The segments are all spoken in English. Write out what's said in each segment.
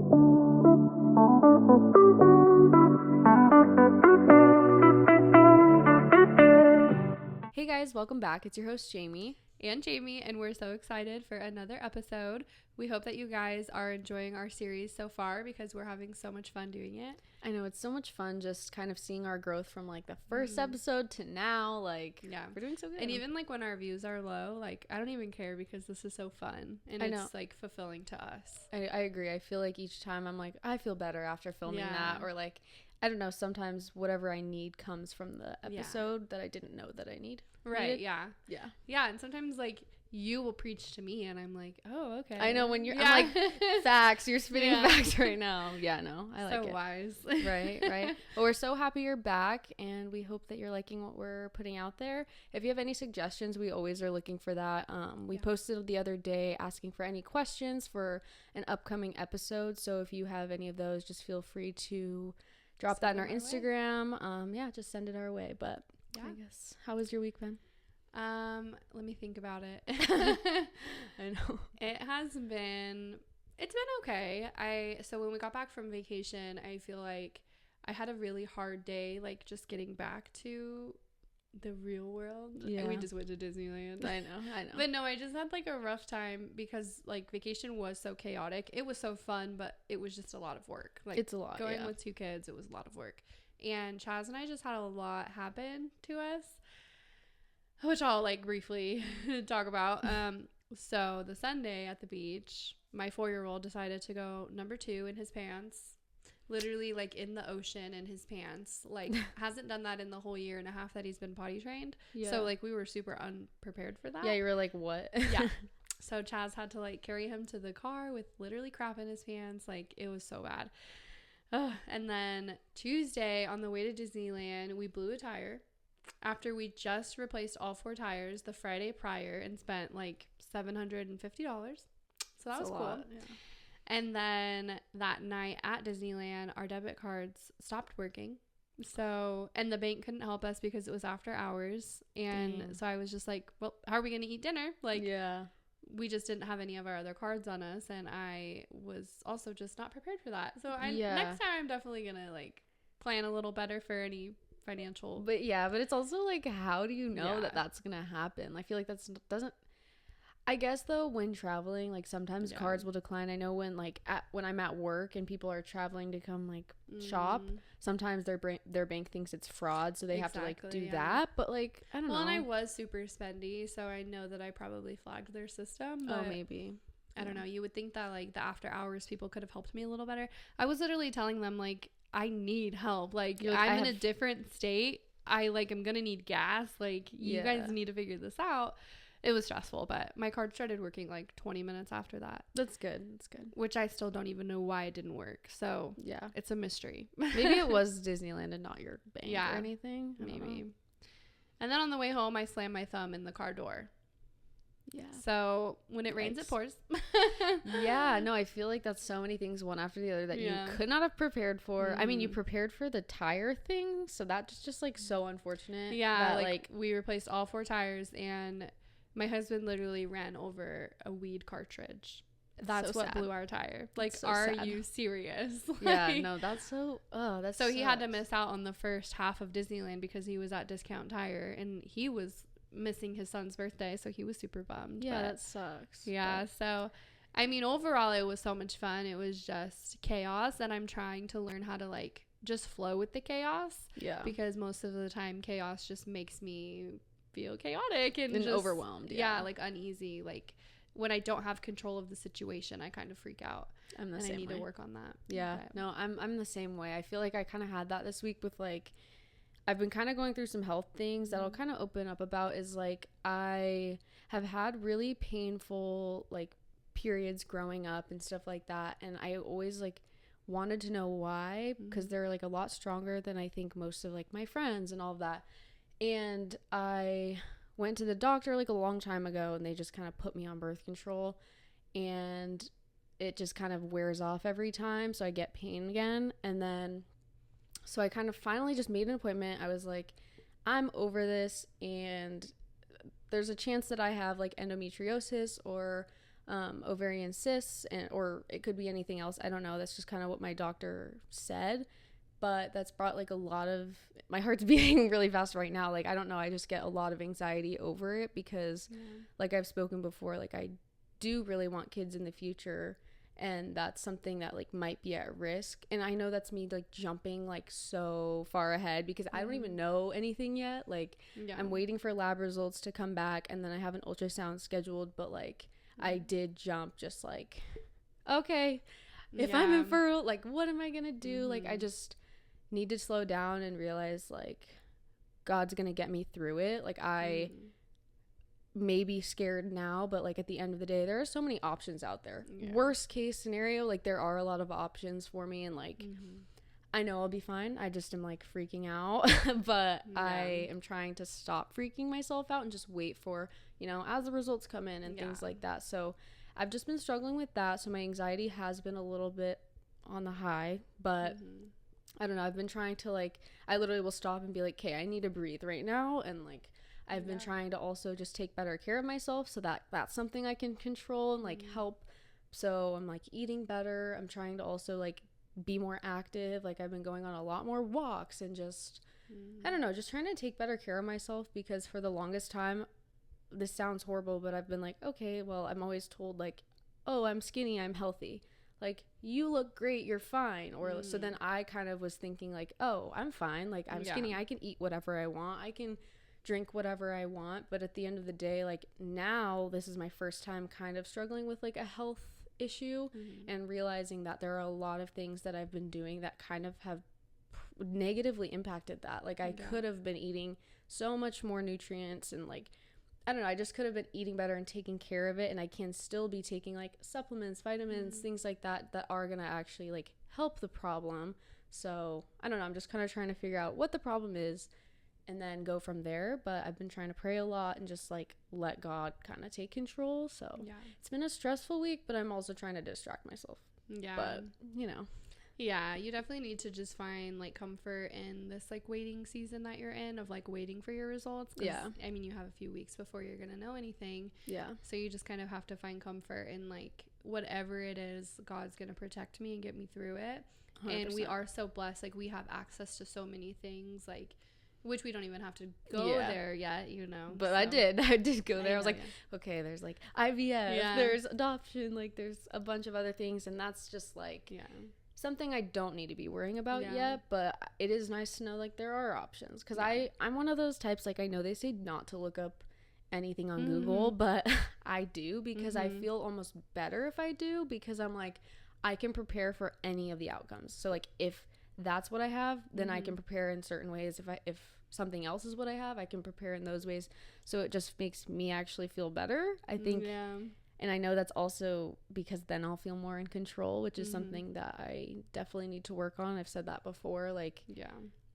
Hey guys, welcome back. It's your host Jamie and we're so excited for another episode. We hope that you guys are enjoying our series so far because we're having so much fun doing it. I know, it's so much fun just kind of seeing our growth from like the first episode to now. Like, yeah, we're doing so good. And even like when our views are low, like I don't even care because this is so fun and it's like fulfilling to us. I agree. I feel like each time I'm like, I feel better after filming that, or like, I don't know, sometimes whatever I need comes from the episode that I didn't know that I need. Right. Yeah. And sometimes like you will preach to me and I'm like, oh, okay. I know when I'm like, facts, you're spitting facts right now. Yeah, no, I like it. So wise. Right. Well, we're so happy you're back and we hope that you're liking what we're putting out there. If you have any suggestions, we always are looking for that. We posted the other day asking for any questions for an upcoming episode. So if you have any of those, just feel free to drop that in our Instagram. Just send it our way. But I guess, how was your week been? Let me think about it. I know. It's been okay. So when we got back from vacation, I feel like I had a really hard day, like just getting back to the real world. Yeah. We just went to Disneyland. I know. But no, I just had like a rough time because like vacation was so chaotic. It was so fun, but it was just a lot of work. Like it's a lot. Going with 2 kids, it was a lot of work. And Chaz and I just had a lot happen to us, which I'll like briefly talk about. So the Sunday at the beach, my 4-year-old decided to go number 2 in his pants, literally like in the ocean in his pants. Like hasn't done that in the whole year and a half that he's been potty trained. Yeah. So like we were super unprepared for that. Yeah, you were like, what? Yeah. So Chaz had to like carry him to the car with literally crap in his pants. Like it was so bad. And then Tuesday on the way to Disneyland, we blew a tire after we just replaced all 4 tires the Friday prior and spent like $750. So that was cool. Yeah. And then that night at Disneyland, our debit cards stopped working. So, and the bank couldn't help us because it was after hours. And so I was just like, well, how are we going to eat dinner? Like, we just didn't have any of our other cards on us. And I was also just not prepared for that. So next time I'm definitely going to like plan a little better for any financial. But it's also like, how do you know that that's going to happen? I feel like I guess though, when traveling, like sometimes cards will decline. I know when like when I'm at work and people are traveling to come like shop, sometimes their bank thinks it's fraud, so they have to like do that. But like I don't know. Well, and I was super spendy, so I know that I probably flagged their system. But maybe. I don't know. You would think that like the after hours people could have helped me a little better. I was literally telling them like I need help. Like I'm in a different state. I like am gonna need gas. Like you guys need to figure this out. It was stressful, but my card started working like 20 minutes after that. That's good. Which I still don't even know why it didn't work. So yeah, it's a mystery. Maybe it was Disneyland and not your bank or anything. Maybe. And then on the way home, I slammed my thumb in the car door. Yeah. So when it rains, it pours. Yeah. No, I feel like that's so many things one after the other that you could not have prepared for. I mean, you prepared for the tire thing, so that's just like so unfortunate. Yeah. That, like we replaced all 4 tires and my husband literally ran over a weed cartridge. That's so what blew our tire. Like, so are you serious? Yeah, no, that's so. Oh, that's so he had to miss out on the first half of Disneyland because he was at Discount Tire and he was missing his son's birthday, so he was super bummed. Yeah, that sucks. Yeah, so I mean, overall, it was so much fun. It was just chaos, and I'm trying to learn how to like just flow with the chaos. Yeah, because most of the time, chaos just makes me feel chaotic and just overwhelmed. Like uneasy. Like when I don't have control of the situation, I kind of freak out. I need to work on that. Yeah. But no, I'm the same way. I feel like I kind of had that this week with like I've been kind of going through some health things that I'll kind of open up about. Is like I have had really painful like periods growing up and stuff like that, and I always like wanted to know why, because they're like a lot stronger than I think most of like my friends and all of that. And I went to the doctor like a long time ago and they just kind of put me on birth control, and it just kind of wears off every time, so I get pain again. And then so I kind of finally just made an appointment. I was like, I'm over this, and there's a chance that I have like endometriosis or ovarian cysts, and or it could be anything else. I don't know. That's just kind of what my doctor said. But that's brought like a lot of, my heart's beating really fast right now. Like, I don't know. I just get a lot of anxiety over it because like I've spoken before, like I do really want kids in the future, and that's something that like might be at risk. And I know that's me like jumping like so far ahead because I don't even know anything yet. Like I'm waiting for lab results to come back, and then I have an ultrasound scheduled, but like I did jump just like, okay, if I'm infertile, like what am I gonna do? Like I just need to slow down and realize like God's gonna get me through it. Like I may be scared now, but like at the end of the day, there are so many options out there. Worst case scenario, like there are a lot of options for me, and like I know I'll be fine. I just am like freaking out but I am trying to stop freaking myself out and just wait for, you know, as the results come in and things like that. So I've just been struggling with that. So my anxiety has been a little bit on the high, but I don't know. I've been trying to like, I literally will stop and be like, okay, I need to breathe right now. And like, I've been trying to also just take better care of myself so that that's something I can control and like help. So I'm like eating better. I'm trying to also like be more active. Like I've been going on a lot more walks and just, I don't know, just trying to take better care of myself, because for the longest time, this sounds horrible, but I've been like, okay, well, I'm always told like, oh, I'm skinny, I'm healthy. Like, you look great, you're fine. Or so then I kind of was thinking like, oh, I'm fine. Like, I'm skinny. I can eat whatever I want. I can drink whatever I want. But at the end of the day, like now this is my first time kind of struggling with like a health issue and realizing that there are a lot of things that I've been doing that kind of have negatively impacted that. Like I could have been eating so much more nutrients and like, I don't know, I just could have been eating better and taking care of it, and I can still be taking like supplements, vitamins, things like that are gonna actually like help the problem. So I don't know, I'm just kind of trying to figure out what the problem is and then go from there. But I've been trying to pray a lot and just like let God kind of take control. So it's been a stressful week, but I'm also trying to distract myself. But you know, you definitely need to just find like comfort in this like waiting season that you're in, of like waiting for your results. I mean, you have a few weeks before you're gonna know anything. So you just kind of have to find comfort in like whatever it is, God's gonna protect me and get me through it. 100%. And we are so blessed, like we have access to so many things, like which we don't even have to go there yet, you know. But so. I did go there. I was like, okay, there's like IVF, there's adoption, like there's a bunch of other things, and that's just like something I don't need to be worrying about yet. But it is nice to know like there are options, because I'm one of those types, like I know they say not to look up anything on Google, but I do, because I feel almost better if I do, because I'm like, I can prepare for any of the outcomes. So like if that's what I have, then I can prepare in certain ways. If something else is what I have, I can prepare in those ways. So it just makes me actually feel better, I think. And I know that's also because then I'll feel more in control, which is something that I definitely need to work on. I've said that before, like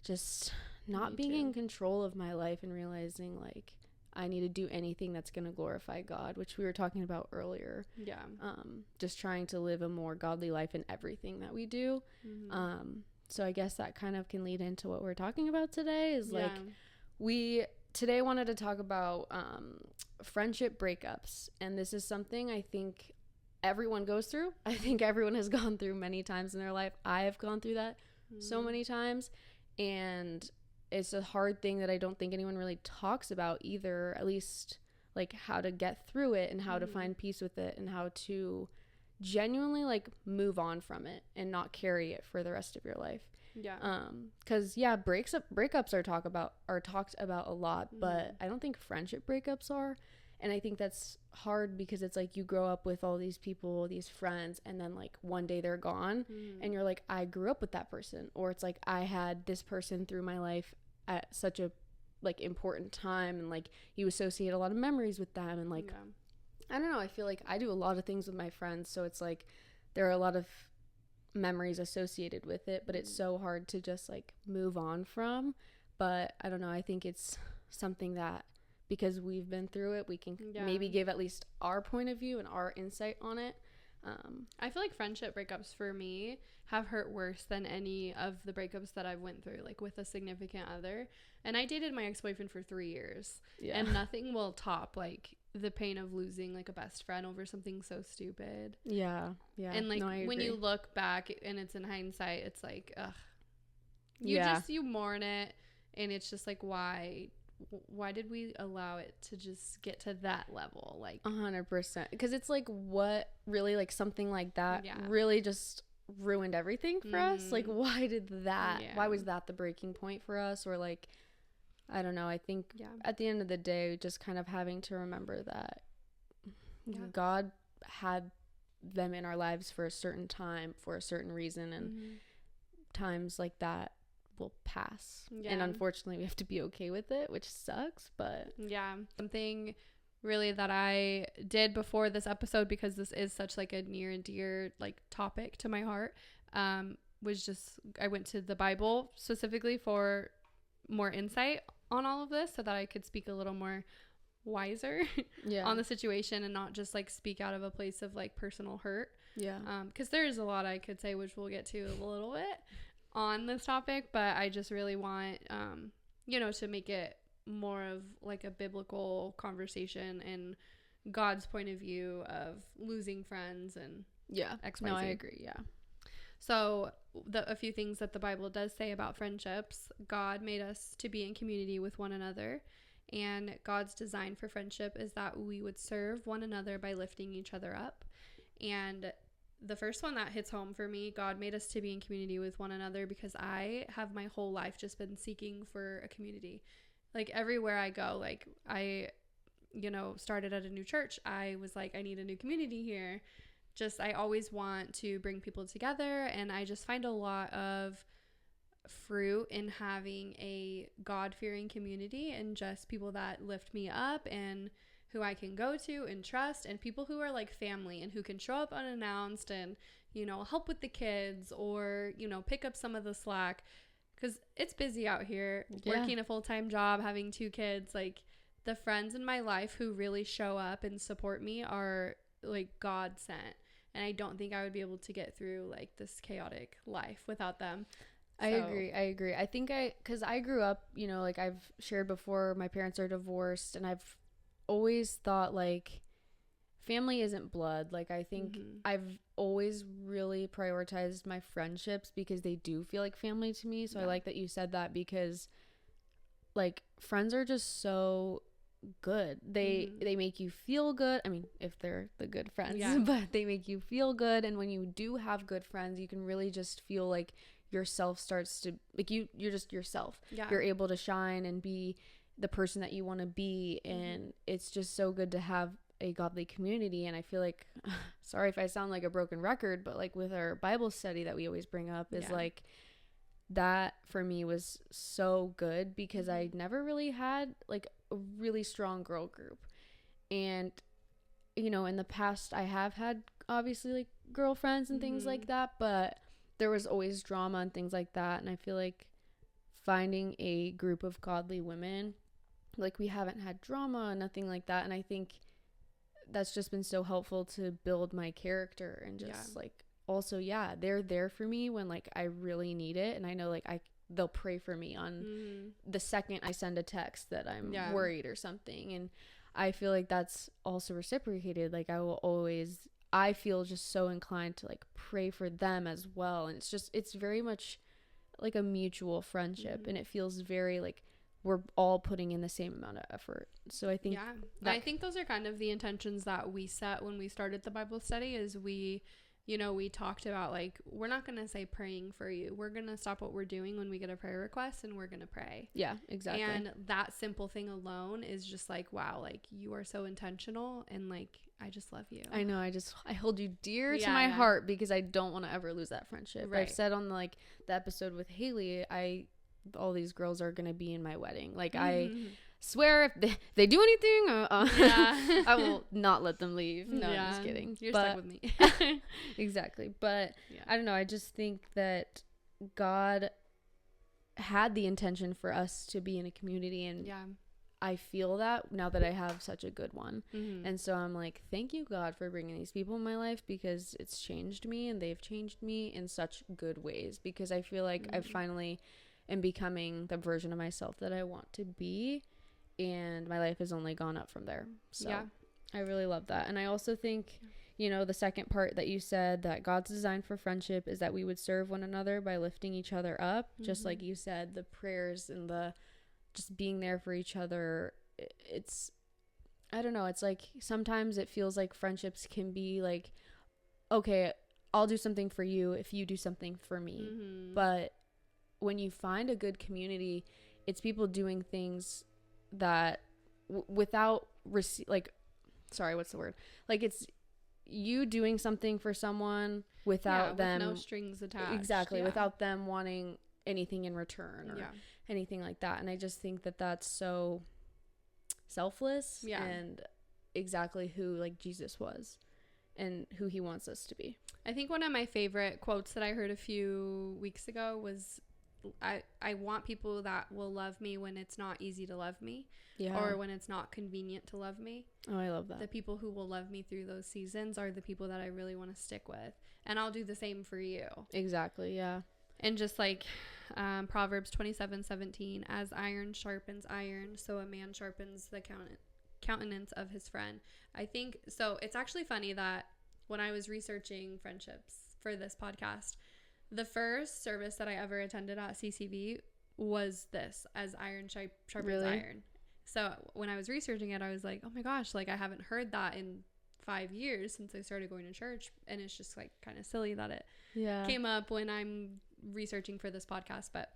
just not being in control of my life and realizing like I need to do anything that's going to glorify God, which we were talking about earlier. Just trying to live a more godly life in everything that we do. So I guess that kind of can lead into what we're talking about today, is like we today wanted to talk about friendship breakups. And this is something I think everyone goes through. I think everyone has gone through many times in their life. I have gone through that so many times. And it's a hard thing that I don't think anyone really talks about either, at least like how to get through it and how to find peace with it and how to genuinely like move on from it and not carry it for the rest of your life. Because breakups are talked about a lot, but I don't think friendship breakups are. And I think that's hard because it's like you grow up with all these people, these friends, and then like one day they're gone and you're like, I grew up with that person. Or it's like I had this person through my life at such a like important time, and like you associate a lot of memories with them, and like I don't know, I feel like I do a lot of things with my friends, so it's like there are a lot of memories associated with it, but it's so hard to just like move on from. But I don't know, I think it's something that because we've been through it, we can maybe give at least our point of view and our insight on it. I feel like friendship breakups for me have hurt worse than any of the breakups that I've went through, like with a significant other. And I dated my ex-boyfriend for 3 years, and nothing will top like the pain of losing like a best friend over something so stupid. Yeah. And like No, I when agree. you look back and it's in hindsight, it's like, ugh. Yeah. You mourn it, and it's just like, why did we allow it to just get to that level? Like 100%. Because it's like, what really, like something like that Yeah. really just ruined everything for us. Like, why was that the breaking point for us? Or like, I don't know. I think at the end of the day, just kind of having to remember that God had them in our lives for a certain time, for a certain reason, and times like that will pass. And unfortunately, we have to be okay with it, which sucks, but something really that I did before this episode, because this is such like a near and dear like topic to my heart, was just I went to the Bible specifically for more insight on all of this, so that I could speak a little more wiser on the situation, and not just like speak out of a place of like personal hurt, because there's a lot I could say, which we'll get to a little bit on this topic, but I just really want to make it more of like a biblical conversation and God's point of view of losing friends and XYZ. No, I agree. So a few things that the Bible does say about friendships: God made us to be in community with one another, and God's design for friendship is that we would serve one another by lifting each other up. And the first one that hits home for me, God made us to be in community with one another, because I have my whole life just been seeking for a community. Like everywhere I go, like I, started at a new church. I was like, I need a new community here. I always want to bring people together. And I just find a lot of fruit in having a God-fearing community, and just people that lift me up and who I can go to and trust, and people who are like family and who can show up unannounced and, help with the kids, or, pick up some of the slack, because it's busy out here working a full-time job, having 2 kids. Like, the friends in my life who really show up and support me are like God sent. And I don't think I would be able to get through like this chaotic life without them. I agree. I think because I grew up, like I've shared before, my parents are divorced, and I've always thought like family isn't blood. Like I think I've always really prioritized my friendships because they do feel like family to me. So I like that you said that, because like friends are just so good. They make you feel good. I mean, if they're the good friends, but they make you feel good. And when you do have good friends, you can really just feel like yourself starts to like you're just yourself. You're able to shine and be the person that you want to be, and it's just so good to have a godly community. And I feel like sorry if I sound like a broken record, but like with our Bible study that we always bring up is like that for me was so good, because I never really had like a really strong girl group. And in the past I have had obviously like girlfriends and things like that, but there was always drama and things like that. And I feel like finding a group of godly women, like we haven't had drama, nothing like that. And I think that's just been so helpful to build my character, and just like also they're there for me when like I really need it. And I know like they'll pray for me on the second I send a text that I'm worried or something. And I feel like that's also reciprocated. Like I feel just so inclined to like pray for them as well. And it's very much like a mutual friendship, and it feels very like we're all putting in the same amount of effort. So I think I think those are kind of the intentions that we set when we started the Bible study. Is we talked about like, we're not going to say praying for you. We're going to stop what we're doing when we get a prayer request, and we're going to pray. Yeah, exactly. And that simple thing alone is just like, wow, like you are so intentional, and like, I just love you. I know. I hold you dear to my heart, because I don't want to ever lose that friendship. Right. I've said on the episode with Haley, all these girls are going to be in my wedding. Like I swear if they do anything, I will not let them leave. No, I'm just kidding. You're stuck with me. Exactly. But I don't know. I just think that God had the intention for us to be in a community, and I feel that now that I have such a good one. And so I'm like, thank you, God, for bringing these people in my life, because it's changed me, and they've changed me in such good ways, because I feel like I finally am becoming the version of myself that I want to be, and my life has only gone up from there. So I really love that. And I also think, you know, the second part that you said, that God's design for friendship is that we would serve one another by lifting each other up. Just like you said, the prayers and the just being there for each other. It's, I don't know. It's like sometimes it feels like friendships can be like, okay, I'll do something for you if you do something for me. But when you find a good community, it's people doing things that without like, sorry, what's the word? Like, it's you doing something for someone without them, with no strings attached. Exactly, without them wanting anything in return or anything like that. And I just think that that's so selfless and exactly who like Jesus was and who he wants us to be. I think one of my favorite quotes that I heard a few weeks ago was, I want people that will love me when it's not easy to love me, or when it's not convenient to love me. Oh, I love that. The people who will love me through those seasons are the people that I really want to stick with, and I'll do the same for you. Exactly. Yeah. And just like Proverbs 27:17, as iron sharpens iron, so a man sharpens the countenance of his friend. I think so. It's actually funny that when I was researching friendships for this podcast, the first service that I ever attended at CCV was this, as iron sharpens iron. So when I was researching it, I was like, oh my gosh, like I haven't heard that in 5 years since I started going to church. And it's just like kind of silly that it came up when I'm researching for this podcast, but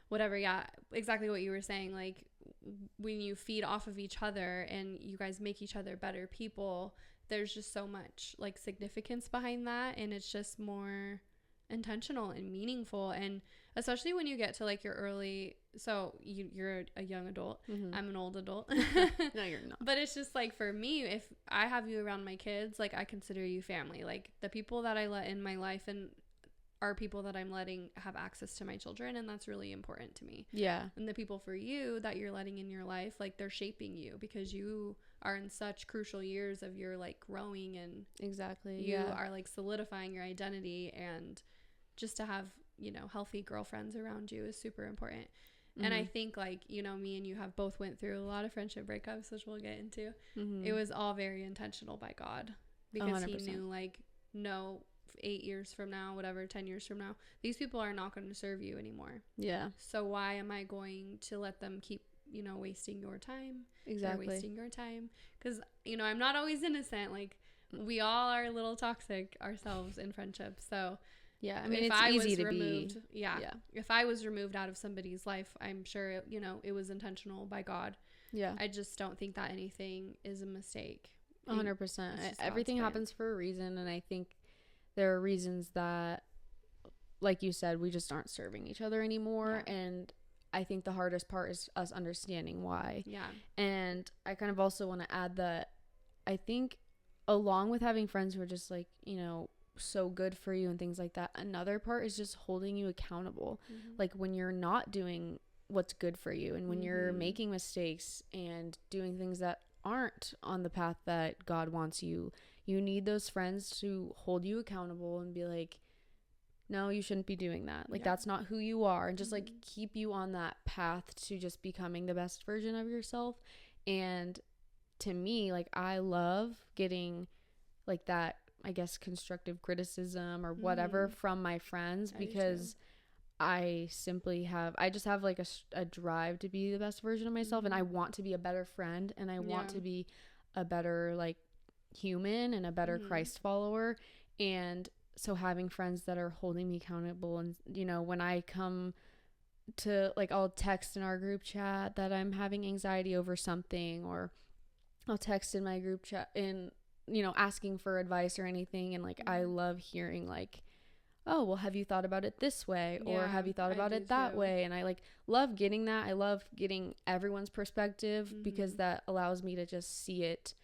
whatever. Yeah, exactly what you were saying. Like when you feed off of each other and you guys make each other better people, there's just so much like significance behind that. And it's just more intentional and meaningful. And especially when you get to like your early, so you're a young adult, I'm an old adult. No, you're not. But it's just like, for me, if I have you around my kids, like I consider you family. Like the people that I let in my life and are people that I'm letting have access to my children, and that's really important to me. Yeah. And the people for you that you're letting in your life, like they're shaping you, because you are in such crucial years of your like growing, and exactly, you are like solidifying your identity. And just to have, you know, healthy girlfriends around you is super important. And I think like, you know, me and you have both went through a lot of friendship breakups, which we'll get into. It was all very intentional by God, because 100%. He knew like, no, 8 years from now, whatever, 10 years from now, these people are not going to serve you anymore. Yeah. So why am I going to let them keep, you know, wasting your time? Exactly. They're wasting your time. Because, you know, I'm not always innocent. Like we all are a little toxic ourselves in friendships. So yeah, I mean, it's easy to be. Yeah. If I was removed out of somebody's life, I'm sure, you know, it was intentional by God. Yeah. I just don't think that anything is a mistake. 100%. Everything happens for a reason. And I think there are reasons that, like you said, we just aren't serving each other anymore. Yeah. And I think the hardest part is us understanding why. Yeah. And I kind of also want to add that I think along with having friends who are just like, you know, so good for you and things like that, another part is just holding you accountable. Like when you're not doing what's good for you, and when you're making mistakes and doing things that aren't on the path that God wants you, you need those friends to hold you accountable and be like, no, you shouldn't be doing that. Like that's not who you are, and just like keep you on that path to just becoming the best version of yourself. And to me, like I love getting like that, I guess, constructive criticism or whatever from my friends, because I just have like a drive to be the best version of myself, and I want to be a better friend, and I want to be a better like human and a better Christ follower. And so having friends that are holding me accountable, and you know, when I come to like, I'll text in our group chat that I'm having anxiety over something, or I'll text in my group chat in, you know, asking for advice or anything, and like I love hearing like, oh, well, have you thought about it this way, or have you thought about it that way? And I like love getting that. I love getting everyone's perspective, because that allows me to just see it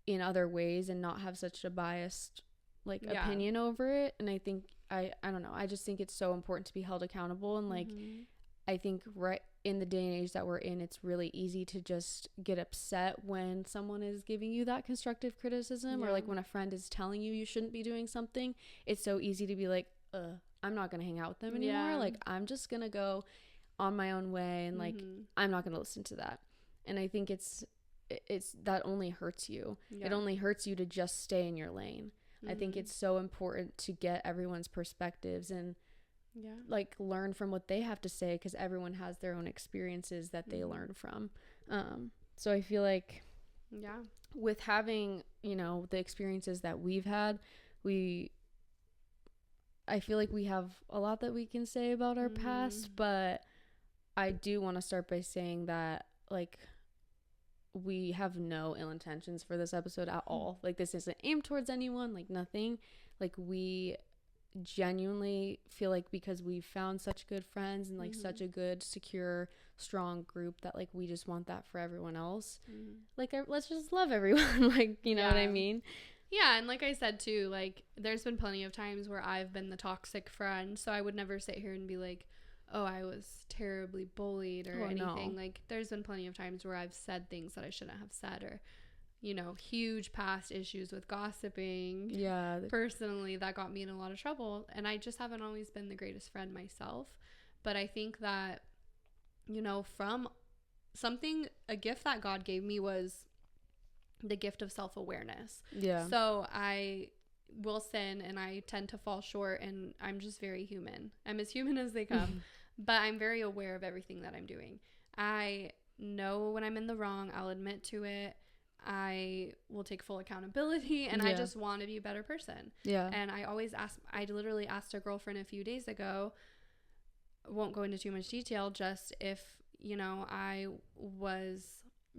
in other ways and not have such a biased like opinion over it. And I think I don't know, I just think it's so important to be held accountable. And like I think right in the day and age that we're in, it's really easy to just get upset when someone is giving you that constructive criticism, or like when a friend is telling you you shouldn't be doing something. It's so easy to be like, I'm not gonna hang out with them anymore. Like I'm just gonna go on my own way, and like I'm not gonna listen to that. And I think it's it's that only hurts you. Yeah. It only hurts you to just stay in your lane. I think it's so important to get everyone's perspectives and like learn from what they have to say, because everyone has their own experiences that they learn from. So I feel like with having, you know, the experiences that we've had, I feel like we have a lot that we can say about our past, but I do want to start by saying that, like, we have no ill intentions for this episode at all. Like, this isn't aimed towards anyone, like, nothing. Like, we genuinely feel like because we've found such good friends and, like, such a good, secure, strong group that, like, we just want that for everyone else. Like, let's just love everyone. Like, you know what I mean? Yeah, and like I said, too, like, there's been plenty of times where I've been the toxic friend, so I would never sit here and be like, oh, I was terribly bullied or anything. No. Like, there's been plenty of times where I've said things that I shouldn't have said, or, you know, huge past issues with gossiping. Yeah. Personally, that got me in a lot of trouble, and I just haven't always been the greatest friend myself. But I think that, you know, from something, a gift that God gave me was the gift of self-awareness. Yeah. So I will sin and I tend to fall short, and I'm just very human. I'm as human as they come. But I'm very aware of everything that I'm doing. I know when I'm in the wrong. I'll admit to it. I will take full accountability, and I just want to be a better person. Yeah. And I literally asked a girlfriend a few days ago, won't go into too much detail, just if, you know,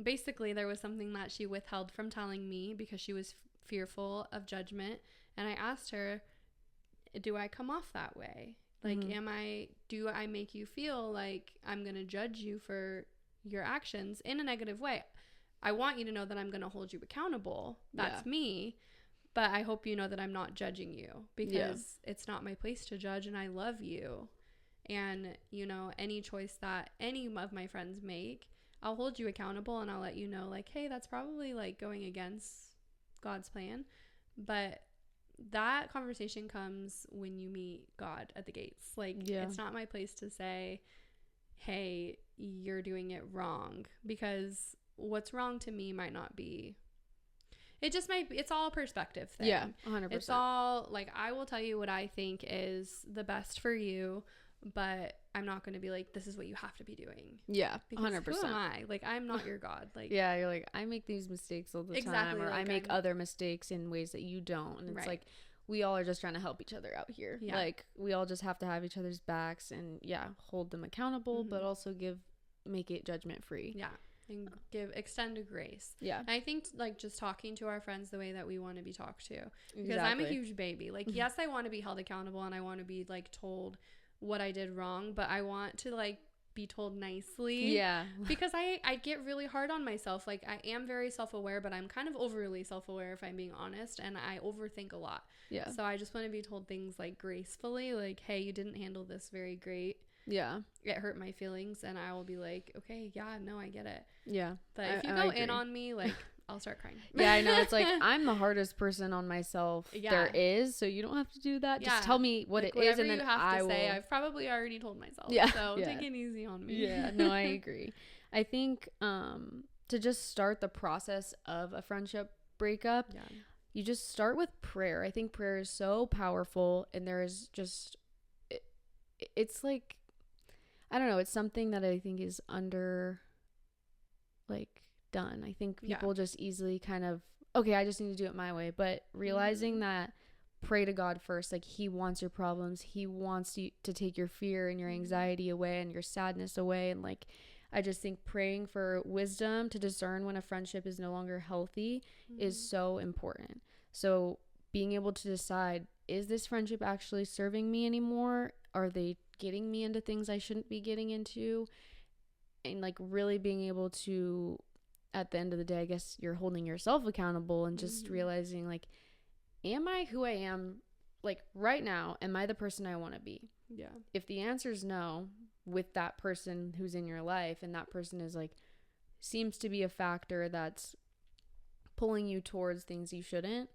basically there was something that she withheld from telling me because she was fearful of judgment. And I asked her, do I come off that way? Like, do I make you feel like I'm going to judge you for your actions in a negative way? I want you to know that I'm going to hold you accountable. That's me. But I hope you know that I'm not judging you, because it's not my place to judge, and I love you. And, you know, any choice that any of my friends make, I'll hold you accountable, and I'll let you know, like, hey, that's probably, like, going against God's plan. But that conversation comes when you meet God at the gates. Like, it's not my place to say, hey, you're doing it wrong, because what's wrong to me might not be. It just might be. It's all a perspective thing. Yeah, 100%. It's all, like, I will tell you what I think is the best for you, but I'm not going to be like, this is what you have to be doing. Yeah, 100%. Who am I? Like, I'm not your God. Like, yeah, you're like, I make these mistakes all the time, or like, I make other mistakes in ways that you don't. And it's like, we all are just trying to help each other out here. Yeah. Like, we all just have to have each other's backs and, hold them accountable, but also make it judgment free. Yeah. And extend a grace. Yeah. And I think, like, just talking to our friends the way that we want to be talked to. Because I'm a huge baby. Like, yes, I want to be held accountable, and I want to be, like, told what I did wrong, but I want to, like, be told nicely. Yeah. Because I get really hard on myself. Like, I am very self-aware, but I'm kind of overly self-aware, if I'm being honest, and I overthink a lot. Yeah. So I just want to be told things, like, gracefully, like, hey, you didn't handle this very great. Yeah. It hurt my feelings, and I will be like, okay, yeah, no, I get it. Yeah. But if you go in on me, like, I'll start crying. Yeah, I know. It's like, I'm the hardest person on myself there is, so you don't have to do that. Just tell me what, like, it is, and then I will say. I've probably already told myself. Yeah. So take it easy on me. Yeah. No, I agree. I think to just start the process of a friendship breakup, you just start with prayer. I think prayer is so powerful, and there is just it's like, I don't know, it's something that I think is under, like, done. I think people just easily kind of, okay, I just need to do it my way. But realizing that, pray to God first. Like, he wants your problems. He wants you to take your fear and your anxiety away and your sadness away. And, like, I just think praying for wisdom to discern when a friendship is no longer healthy is so important. So being able to decide, is this friendship actually serving me anymore? Are they getting me into things I shouldn't be getting into? And, like, really being able to, at the end of the day, I guess you're holding yourself accountable and just realizing, like, am I who I am, like, right now? Am I the person I want to be? Yeah. If the answer is no, with that person who's in your life, and that person is, like, seems to be a factor that's pulling you towards things you shouldn't,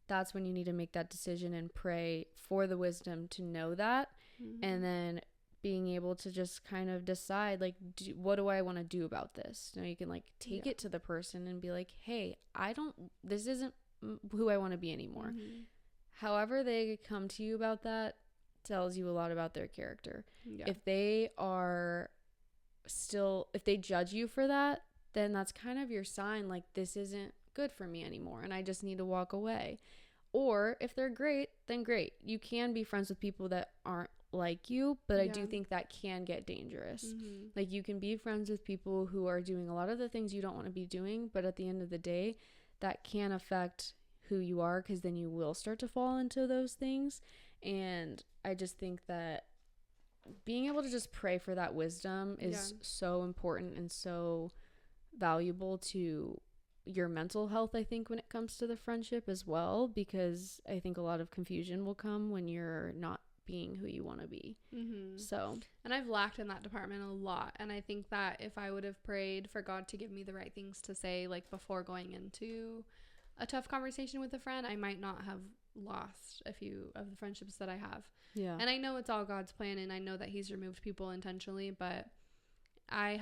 that's when you need to make that decision and pray for the wisdom to know that. And then being able to just kind of decide, like, what do I want to do about this? You know, you can like take it to the person and be like, hey, this isn't who I want to be anymore. However they come to you about that tells you a lot about their character. If they judge you for that, then that's kind of your sign, like, this isn't good for me anymore and I just need to walk away. Or if they're great, then great. You can be friends with people that aren't like you, but I do think that can get dangerous. Like, you can be friends with people who are doing a lot of the things you don't want to be doing, but at the end of the day, that can affect who you are, because then you will start to fall into those things. And I just think that being able to just pray for that wisdom is so important and so valuable to your mental health, I think, when it comes to the friendship as well, because I think a lot of confusion will come when you're not being who you want to be. So, and I've lacked in that department a lot, and I think that if I would have prayed for God to give me the right things to say, like, before going into a tough conversation with a friend, I might not have lost a few of the friendships that I have. And I know it's all God's plan, and I know that he's removed people intentionally, but I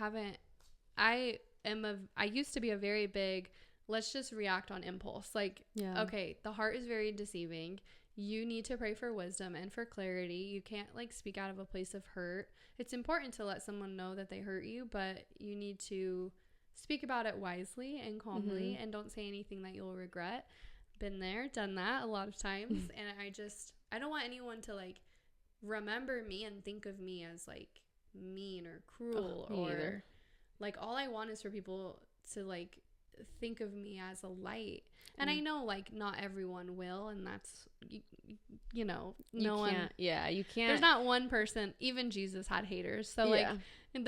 used to be a very big, let's just react on impulse. Like, okay, the heart is very deceiving. You need to pray for wisdom and for clarity. You can't, like, speak out of a place of hurt. It's important to let someone know that they hurt you, but you need to speak about it wisely and calmly, and don't say anything that you'll regret. Been there, done that a lot of times. And I don't want anyone to, like, remember me and think of me as, like, mean or cruel or like, all I want is for people to, like, think of me as a light. And I know, like, not everyone will, and that's, you know, no one. You can't. There's not one person. Even Jesus had haters. So, like,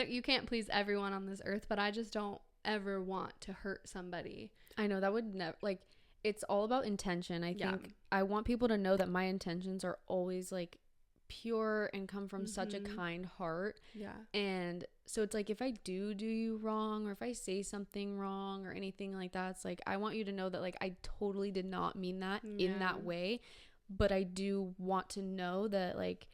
you can't please everyone on this earth, but I just don't ever want to hurt somebody. I know that would never, like, it's all about intention. I think I want people to know that my intentions are always, like, pure and come from such a kind heart. And so it's like, if I do you wrong, or if I say something wrong or anything like that, it's like, I want you to know that, like, I totally did not mean that in that way, but I do want to know that, like,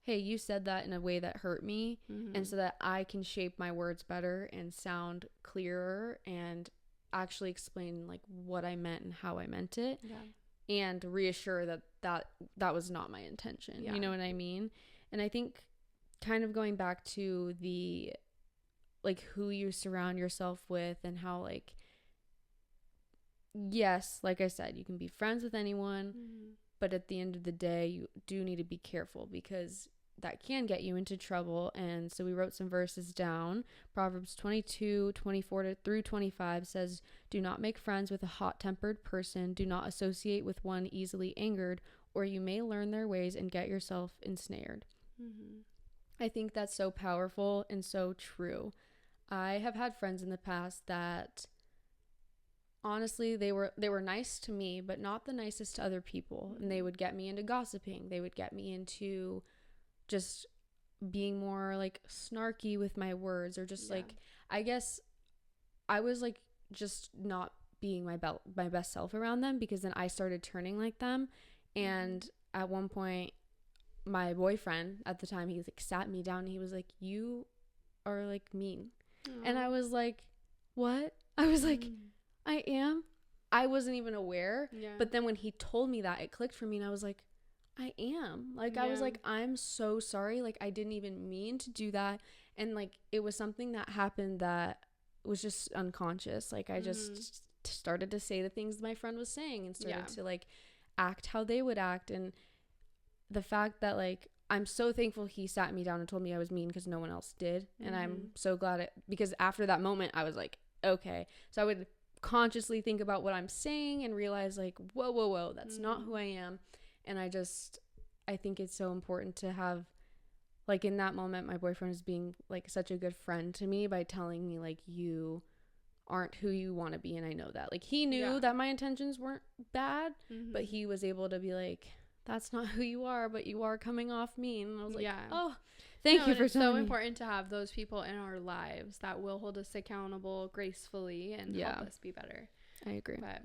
hey, you said that in a way that hurt me, and so that I can shape my words better and sound clearer and actually explain, like, what I meant and how I meant it. And reassure that was not my intention. You know what I mean? And I think, kind of going back to the, like, who you surround yourself with, and how, like, yes, like I said, you can be friends with anyone, but at the end of the day, you do need to be careful, because that can get you into trouble. And so we wrote some verses down. Proverbs 22:24 through 25 says, do not make friends with a hot-tempered person. Do not associate with one easily angered, or you may learn their ways and get yourself ensnared. I think that's so powerful and so true. I have had friends in the past that, honestly, they were nice to me, but not the nicest to other people. And they would get me into gossiping. They would get me into just being more, like, snarky with my words, or just like, I guess I was, like, just not being my best self around them, because then I started turning like them. And at one point, my boyfriend at the time, he, like, sat me down and he was like, you are, like, mean. And I was like, what? I was like, I am. I wasn't even aware. But then when he told me that, it clicked for me, and I was like, I am. Like, I was like, I'm so sorry. Like, I didn't even mean to do that. And, like, it was something that happened that was just unconscious. Like, I just started to say the things my friend was saying, and started to, like, act how they would act. And the fact that, like, I'm so thankful he sat me down and told me I was mean, because no one else did. And I'm so glad because after that moment, I was like, okay. So I would consciously think about what I'm saying and realize, like, whoa, that's not who I am. And I think it's so important to have, like, in that moment, my boyfriend was being, like, such a good friend to me by telling me, like, you aren't who you want to be. And I know that, like, he knew that my intentions weren't bad, but he was able to be like, that's not who you are, but you are coming off mean. And I was like, oh, thank you for it's telling so me. important to have those people in our lives that will hold us accountable gracefully and help us be better. I agree. But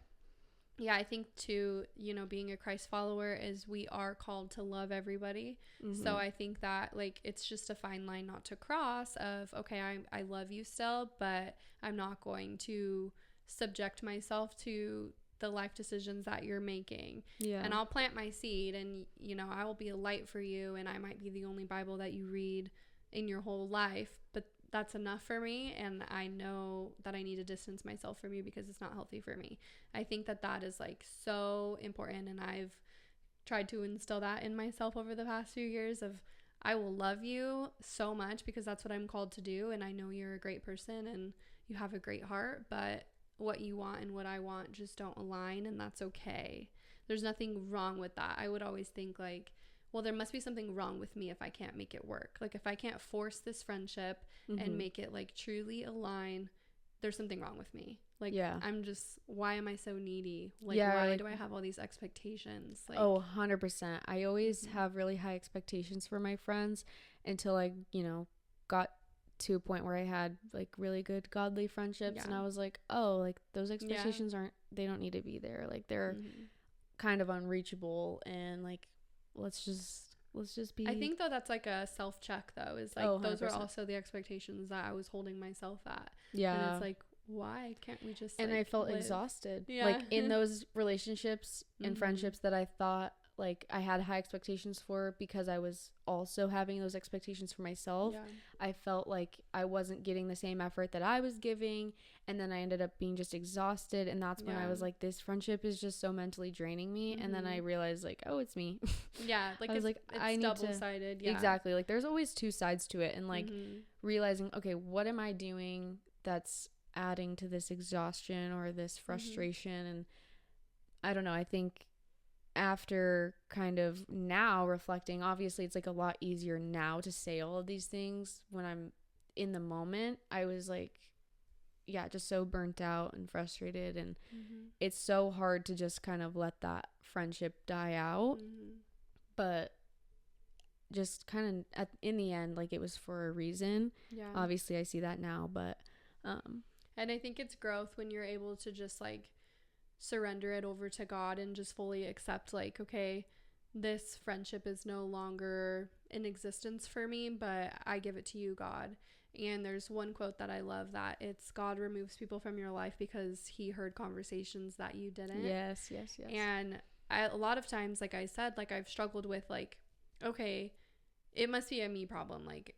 Yeah, I think too, you know, being a Christ follower is we are called to love everybody. Mm-hmm. So I think that like it's just a fine line not to cross of, okay, I love you still, but I'm not going to subject myself to the life decisions that you're making. Yeah. And I'll plant my seed, and you know, I will be a light for you, and I might be the only Bible that you read in your whole life, but that's enough for me, and I know that I need to distance myself from you because it's not healthy for me. I think that that is like so important, and I've tried to instill that in myself over the past few years of I will love you so much because that's what I'm called to do, and I know you're a great person and you have a great heart, but what you want and what I want just don't align, and that's okay. There's nothing wrong with that. I would always think like, well, there must be something wrong with me if I can't make it work. Like if I can't force this friendship and make it like truly align, there's something wrong with me. Like, yeah. I'm just, why am I so needy? Like, Yeah, why like, do I have all these expectations? Like, 100%. I always have really high expectations for my friends until I, you know, got to a point where I had like really good godly friendships, and I was like, oh, like those expectations they don't need to be there. Like they're kind of unreachable, and like let's just be. I think though that's like a self check though, is like those were also the expectations that I was holding myself at. Yeah. And it's like, why can't we just and like, I felt live? exhausted. Yeah. Like in those relationships and friendships that I thought like I had high expectations for because I was also having those expectations for myself. Yeah. I felt like I wasn't getting the same effort that I was giving, and then I ended up being just exhausted, and that's when I was like, this friendship is just so mentally draining me. And then I realized like, oh, it's me. Yeah, like I was like, I need double-sided. to exactly, like there's always two sides to it, and like realizing, okay, what am I doing that's adding to this exhaustion or this frustration? And I don't know, I think after kind of now reflecting, obviously it's like a lot easier now to say all of these things. When I'm in the moment, I was like, yeah, just so burnt out and frustrated, and it's so hard to just kind of let that friendship die out. But just kind of in the end, like it was for a reason. Yeah, obviously I see that now, but and I think it's growth when you're able to just like surrender it over to God and just fully accept like, okay, this friendship is no longer in existence for me, but I give it to you, God. And there's one quote that I love, that it's God removes people from your life because he heard conversations that you didn't. Yes. And a lot of times, like I said, like I've struggled with like, okay, it must be a me problem. Like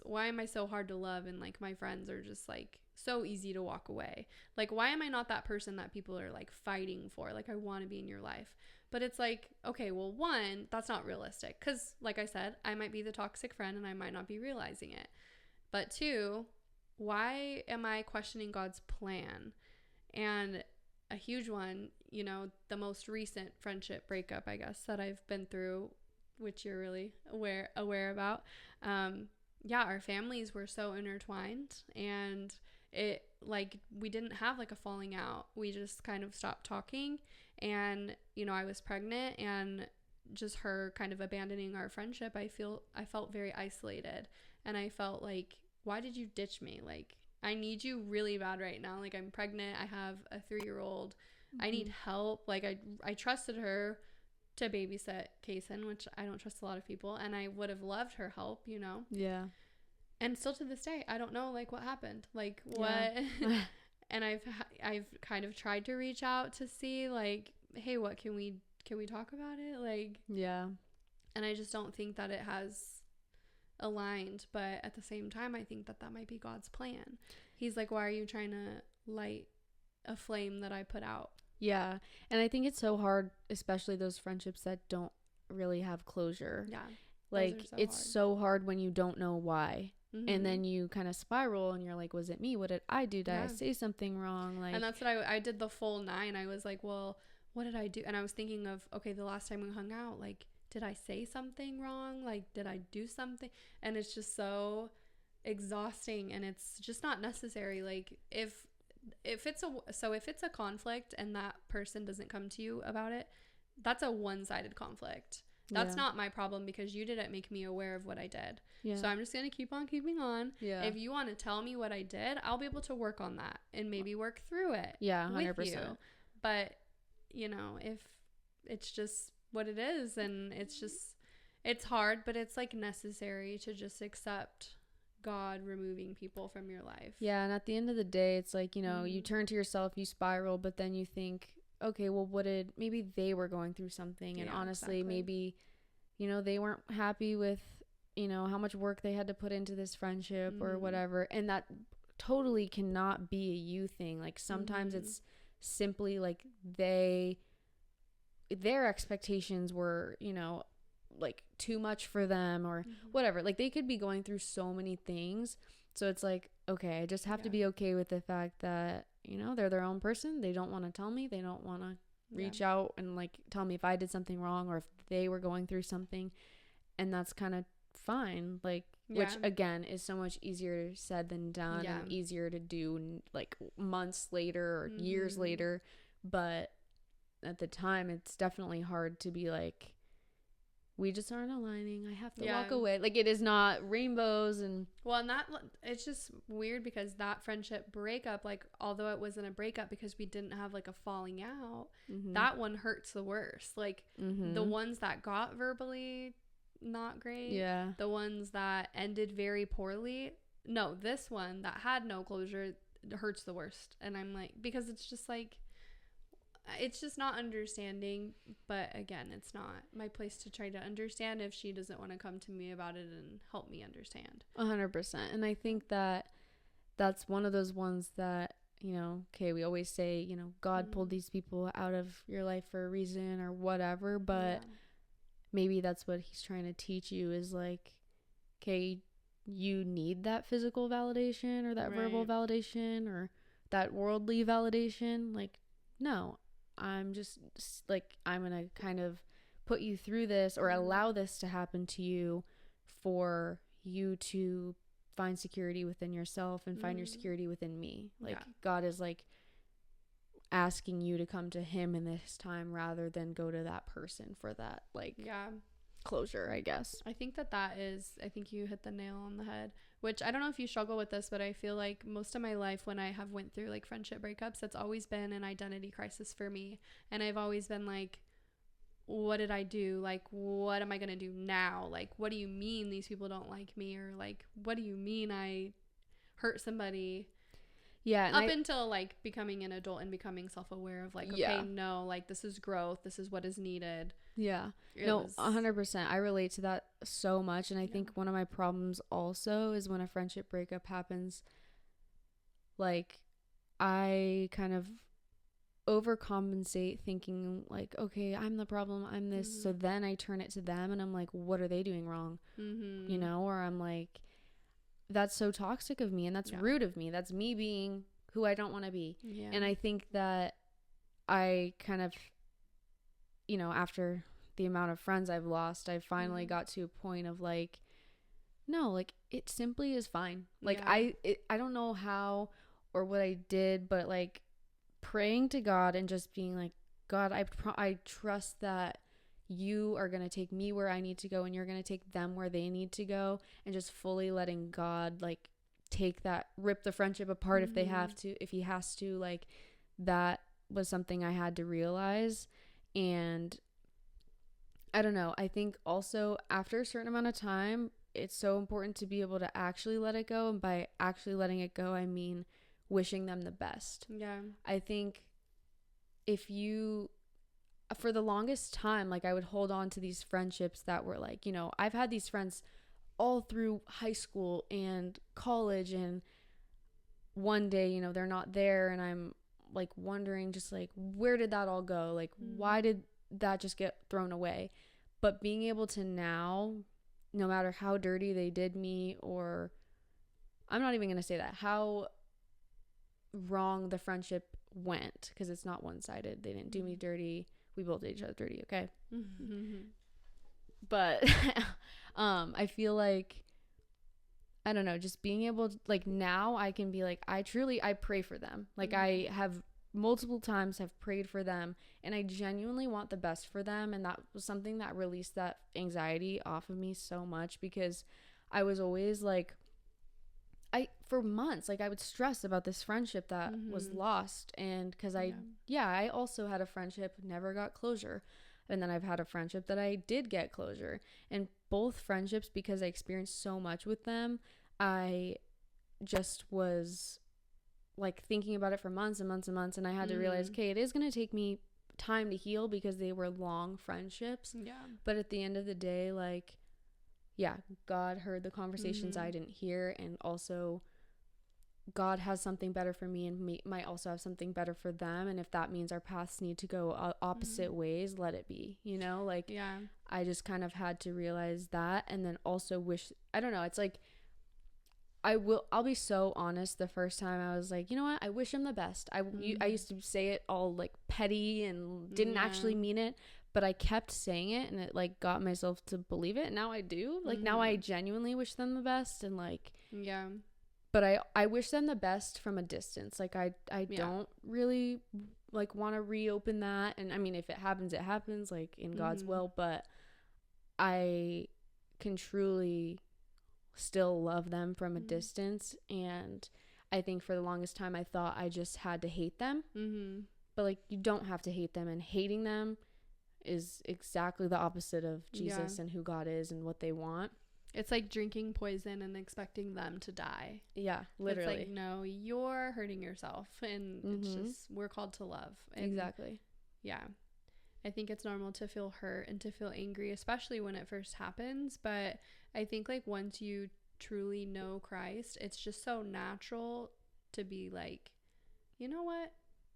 why am I so hard to love? And like my friends are just like so easy to walk away. Like, why am I not that person that people are like fighting for? Like, I want to be in your life. But it's like, okay, well, one, that's not realistic. Because like I said, I might be the toxic friend and I might not be realizing it. But two, why am I questioning God's plan? And a huge one, you know, the most recent friendship breakup, I guess, that I've been through, which you're really aware about. Yeah, our families were so intertwined, and it like we didn't have like a falling out. We just kind of stopped talking, and you know, I was pregnant, and just her kind of abandoning our friendship, I felt very isolated, and I felt like, why did you ditch me? Like, I need you really bad right now. Like, I'm pregnant, I have a 3-year-old, I need help. Like, I trusted her to babysit Kason, which I don't trust a lot of people, and I would have loved her help, you know. Yeah. And still to this day, I don't know like what happened, like what. And I've kind of tried to reach out to see like, hey, what can we talk about it, like. Yeah. And I just don't think that it has aligned, but at the same time, I think that might be God's plan. He's like, why are you trying to light a flame that I put out? Yeah. And I think it's so hard, especially those friendships that don't really have closure. Yeah. Like, it's so hard when you don't know why. And then you kind of spiral, and you're like, was it me? What did I do? Did I say something wrong? Like, and that's what I did the full 9. I was like, well, what did I do? And I was thinking of, okay, the last time we hung out, like, did I say something wrong? Like, did I do something? And it's just so exhausting, and it's just not necessary. Like, if it's a conflict and that person doesn't come to you about it, that's a one-sided conflict. That's not my problem, because you didn't make me aware of what I did. Yeah. So I'm just going to keep on keeping on. Yeah. If you want to tell me what I did, I'll be able to work on that and maybe work through it. Yeah, 100%. With you. But you know, if it's just what it is, and it's hard, but it's like necessary to just accept God removing people from your life. Yeah, and at the end of the day, it's like, you know, you turn to yourself, you spiral, but then you think, okay, well, maybe they were going through something, and honestly, maybe, you know, they weren't happy with, you know, how much work they had to put into this friendship or whatever, and that totally cannot be a you thing. Like, sometimes it's simply like their expectations were, you know, like too much for them or whatever. Like, they could be going through so many things, so it's like, okay, I just have to be okay with the fact that, you know, they're their own person. They don't want to tell me, they don't want to reach out and like tell me if I did something wrong or if they were going through something, and that's kind of fine. Like, which again is so much easier said than done, and easier to do like months later or years later, but at the time it's definitely hard to be like, we just aren't aligning, I have to walk away. Like, it is not rainbows. And well, and that, it's just weird because that friendship breakup, like, although it wasn't a breakup because we didn't have like a falling out, that one hurts the worst. Like, the ones that got verbally not great, the ones that ended very poorly, no, this one that had no closure hurts the worst. And I'm like, because it's just like, it's just not understanding. But again, it's not my place to try to understand if she doesn't want to come to me about it and help me understand. 100%. And I think that that's one of those ones that, you know, okay, we always say, you know, God pulled these people out of your life for a reason or whatever, but maybe that's what he's trying to teach you is like, okay, you need that physical validation or that verbal validation or that worldly validation. Like, no, I'm just like, I'm gonna kind of put you through this or allow this to happen to you for you to find security within yourself and find your security within me. Like, God is like asking you to come to him in this time rather than go to that person for that, like, closure, I guess. I think I think you hit the nail on the head, which I don't know if you struggle with this, but I feel like most of my life when I have went through like friendship breakups, it's always been an identity crisis for me. And I've always been like, what did I do? Like, what am I going to do now? Like, what do you mean these people don't like me? Or like, what do you mean I hurt somebody? Yeah. Up until like becoming an adult and becoming self-aware of like, okay, no, like, this is growth. This is what is needed. Yeah. No, 100%. I relate to that so much. And I think one of my problems also is when a friendship breakup happens, like, I kind of overcompensate thinking like, okay, I'm the problem, I'm this. So then I turn it to them and I'm like, what are they doing wrong? You know, or I'm like, that's so toxic of me and that's rude of me. That's me being who I don't want to be. And I think that I kind of, you know, after the amount of friends I've lost, I finally got to a point of like, no, like, it simply is fine. Like, I don't know how or what I did, but like praying to God and just being like, God, I trust that you are going to take me where I need to go and you're going to take them where they need to go, and just fully letting God like rip the friendship apart if he has to. Like, that was something I had to realize. And I don't know, I think also after a certain amount of time, it's so important to be able to actually let it go. And by actually letting it go, I mean wishing them the best. I think for the longest time, like, I would hold on to these friendships that were like, you know, I've had these friends all through high school and college, and one day, you know, they're not there, and I'm like wondering just like, where did that all go? Like, why did that just get thrown away? But being able to now, no matter how dirty they did me, or I'm not even going to say that, how wrong the friendship went, because it's not one-sided. They didn't do me dirty. We both did each other dirty, okay? But I feel like, I don't know, just being able to, like, now I can be like, I pray for them. Like, I have multiple times have prayed for them, and I genuinely want the best for them. And that was something that released that anxiety off of me so much, because I was always like, for months, like I would stress about this friendship that was lost. And because I also had a friendship, never got closure. And then I've had a friendship that I did get closure. And both friendships, because I experienced so much with them, I just was like thinking about it for months and months and months. And I had to realize, okay, it is going to take me time to heal because they were long friendships. Yeah. But at the end of the day, like, yeah, God heard the conversations I didn't hear, and also God has something better for me and might also have something better for them. And if that means our paths need to go opposite ways, let it be, you know? Like, yeah, I just kind of had to realize that, and then also I don't know, it's like, I'll be so honest. The first time I was like, you know what? I wish him the best. I used to say it all like petty and didn't actually mean it, but I kept saying it, and it like got myself to believe it. And now I do. Like now I genuinely wish them the best, and like, yeah. But I wish them the best from a distance. Like I don't really like want to reopen that. And I mean, if it happens, it happens, like in God's will. But I can truly still love them from a distance. And I think for the longest time I thought I just had to hate them. But like, you don't have to hate them, and hating them is exactly the opposite of Jesus and who God is and what they want. It's like drinking poison and expecting them to die. Yeah, literally. It's like, no, you're hurting yourself, and it's just, we're called to love. And exactly. Yeah. I think it's normal to feel hurt and to feel angry, especially when it first happens. But I think like once you truly know Christ, it's just so natural to be like, you know what?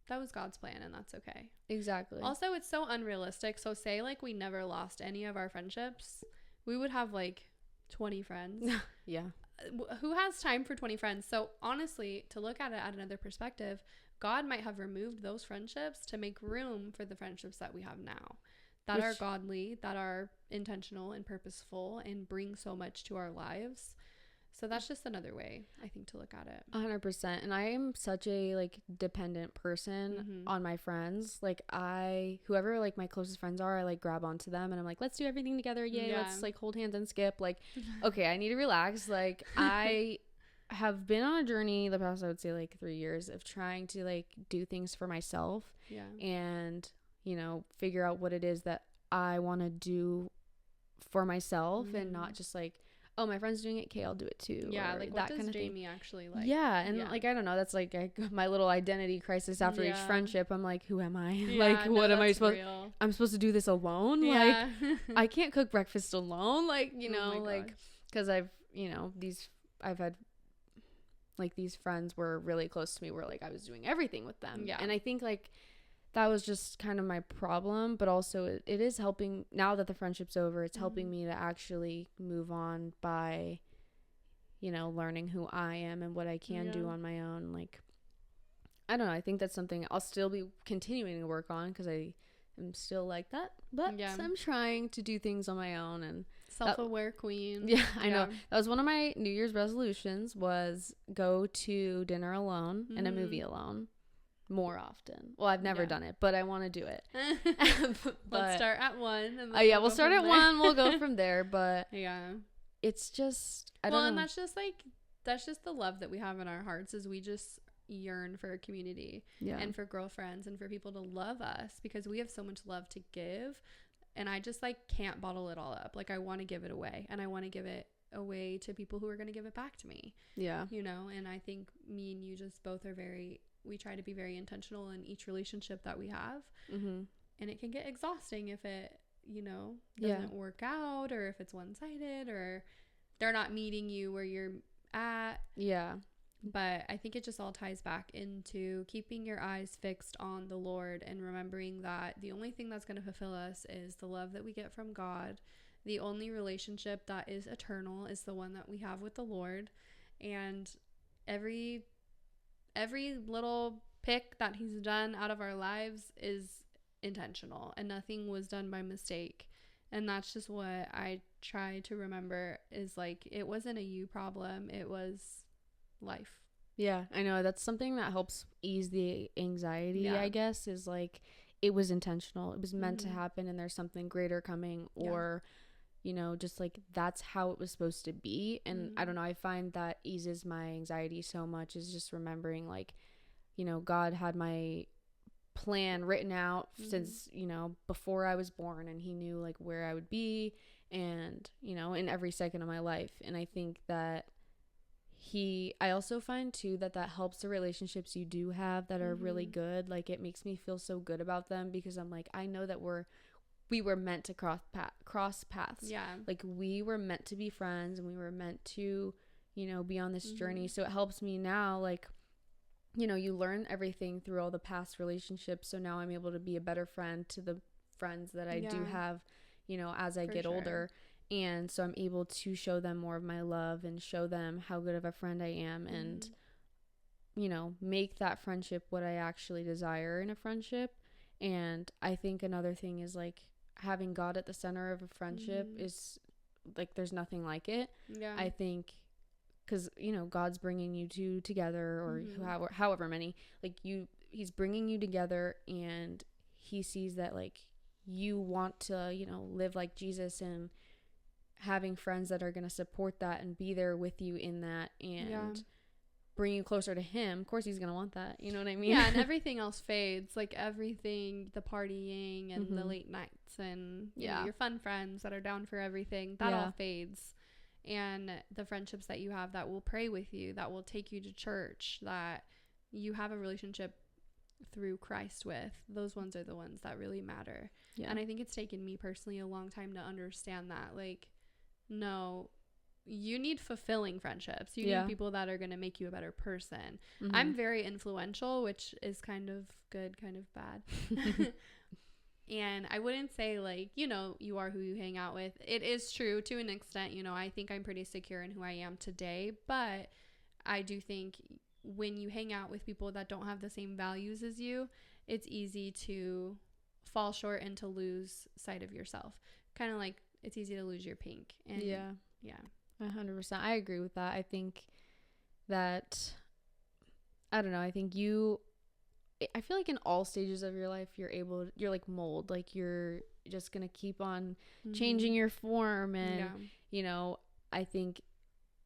That was God's plan, and that's okay. Exactly. Also, it's so unrealistic. So say like we never lost any of our friendships, we would have like 20 friends. Yeah. Who has time for 20 friends? So honestly, to look at it at another perspective, God might have removed those friendships to make room for the friendships that we have now, that are godly, that are intentional and purposeful, and bring so much to our lives. So that's just another way, I think, to look at it. 100%. And I am such a like dependent person on my friends. Like whoever like my closest friends are, I like grab onto them and I'm like, let's do everything together. Yay. Yeah. Let's like hold hands and skip. Like, okay, I need to relax. Like I have been on a journey the past, I would say like 3 years, of trying to like do things for myself. Yeah. And, you know, figure out what it is that I want to do for myself, and not just like, oh, my friend's doing it, okay, I'll do it too. Yeah, like what does Jamie actually like? Yeah, and like, I don't know, that's like my little identity crisis after each friendship. I'm like, who am I? Like, what am I supposed to, I'm supposed to do this alone? Yeah. Like, I can't cook breakfast alone. Like, you know, like, because I've had like these friends were really close to me where like I was doing everything with them. Yeah. And I think like that was just kind of my problem, but also it is helping now that the friendship's over. It's helping me to actually move on by, you know, learning who I am and what I can do on my own. Like, I don't know. I think that's something I'll still be continuing to work on, because I am still like that, but I'm trying to do things on my own. And self-aware queen. Yeah, I know. That was one of my New Year's resolutions, was go to dinner alone and a movie alone more often. Well, I've never done it, but I want to do it. Let's start at 1. And we'll start at 1. We'll go from there. But yeah, it's just, I don't know. And that's just the love that we have in our hearts, is we just yearn for a community and for girlfriends and for people to love us, because we have so much love to give. And I just like can't bottle it all up. Like, I want to give it away, and I want to give it away to people who are going to give it back to me. Yeah. You know, and I think me and you just both are we try to be very intentional in each relationship that we have. And it can get exhausting if it, you know, doesn't work out, or if it's one-sided, or they're not meeting you where you're at. Yeah. But I think it just all ties back into keeping your eyes fixed on the Lord, and remembering that the only thing that's going to fulfill us is the love that we get from God. The only relationship that is eternal is the one that we have with the Lord. And every little pick that he's done out of our lives is intentional, and nothing was done by mistake. And that's just what I try to remember, is like, it wasn't a you problem, it was life. Yeah, I know. That's something that helps ease the anxiety, I guess, is like, it was intentional. It was meant to happen, and there's something greater coming. Or you know, just like that's how it was supposed to be. And I don't know, I find that eases my anxiety so much, is just remembering like, you know, God had my plan written out since, you know, before I was born, and he knew like where I would be, and, you know, in every second of my life. And I think that I also find too that helps the relationships you do have that are really good. Like, it makes me feel so good about them, because I'm like, I know that we were meant to cross paths. Yeah. Like, we were meant to be friends, and we were meant to, you know, be on this journey. So it helps me now, like, you know, you learn everything through all the past relationships. So now I'm able to be a better friend to the friends that I do have, you know, as I get older. And so I'm able to show them more of my love and show them how good of a friend I am, and, you know, make that friendship what I actually desire in a friendship. And I think another thing is like having God at the center of a friendship is like, there's nothing like it. Yeah. I think, because, you know, God's bringing you two together, or however many, like, he's bringing you together, and he sees that like you want to, you know, live like Jesus, and having friends that are going to support that and be there with you in that, and bring you closer to him. Of course he's going to want that, you know what I mean? Yeah. And everything else fades, like everything, the partying and the late nights, and you know, your fun friends that are down for everything, that all fades. And the friendships that you have that will pray with you, that will take you to church, that you have a relationship through Christ with, those ones are the ones that really matter. Yeah. And I think it's taken me personally a long time to understand that, like, no, you need fulfilling friendships. You need people that are going to make you a better person. I'm very influential, which is kind of good, kind of bad. And I wouldn't say like, you know, you are who you hang out with. It is true to an extent. You know, I think I'm pretty secure in who I am today, but I do think when you hang out with people that don't have the same values as you, it's easy to fall short and to lose sight of yourself. Kind of like it's easy to lose your pink. And yeah 100%. I agree with that. I think that, I don't know, I feel like in all stages of your life, you're like mold, like you're just going to keep on changing your form. And, you know, I think